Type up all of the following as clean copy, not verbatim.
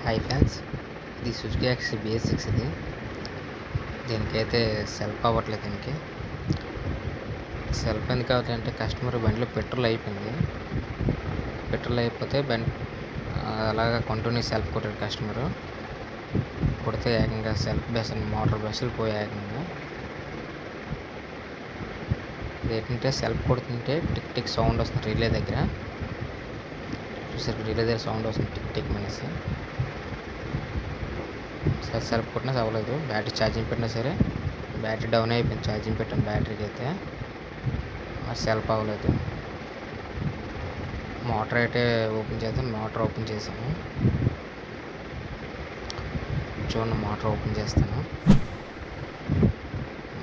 Hi friends, ఇది Suzuki X basics. దీనికైతే self అవ్వట్లేదు. దీనికి సెల్ఫ్ ఎందుకు అవ్వట్లేదంటే కస్టమర్ బండిలో పెట్రోల్ అయిపోయింది. పెట్రోల్ అయిపోతే బండి అలాగా కంటిన్యూ సెల్ఫ్ కొట్టాడు కస్టమరు. కొడితే ఏకంగా సెల్ఫ్ బెసల్ మోటార్ బెసలు పోయి ఏకంగా ఏంటంటే సెల్ఫ్ కొడుతుంటే టిక్ టిక్ సౌండ్ వస్తుంది. రిలే దగ్గర చూసారు, రిలే దగ్గర సౌండ్ వస్తుంది టిక్ టిక్ అనేసి. సరే సెల్ఫ్ కొట్టినా అవ్వలేదు. బ్యాటరీ ఛార్జింగ్ పెట్టినా సరే బ్యాటరీ డౌన్ అయిపోయింది. ఛార్జింగ్ పెట్టాను బ్యాటరీకి అయితే సెల్ఫ్ అవ్వలేదు. మోటార్ అయితే ఓపెన్ చేద్దాం. మోటార్ ఓపెన్ చేశాను. చూడండి, మోటార్ ఓపెన్ చేస్తాను.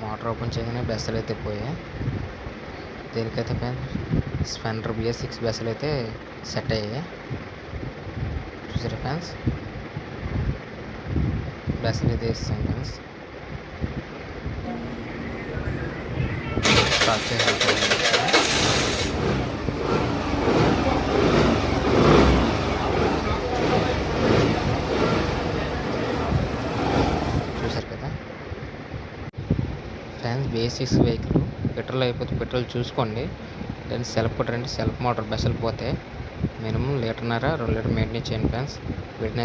మోటార్ ఓపెన్ చేయగానే బెస్సలు అయితే పోయాయి. దీనికైతే స్పెండర్ BS6 బెస్సలు అయితే సెట్ అయ్యాయి. చూసారా ఫ్రెండ్స్, బెస్సలు అయితే ఇస్తాం ఫ్రెండ్స్. స్టార్ట్ చేసి చూసారు కదా ఫ్రెండ్స్, BS6 వెహికల్ పెట్రోల్ అయిపోతే పెట్రోల్ చూసుకోండి. దాన్ని సెల్ఫ్ కొట్టారంటే సెల్ఫ్ మోటార్ బెసలు పోతే మినిమం 1.5 లీటర్ 2 లీటర్ మెయింటైన్ చేయండి ఫ్రెండ్స్. వీటిని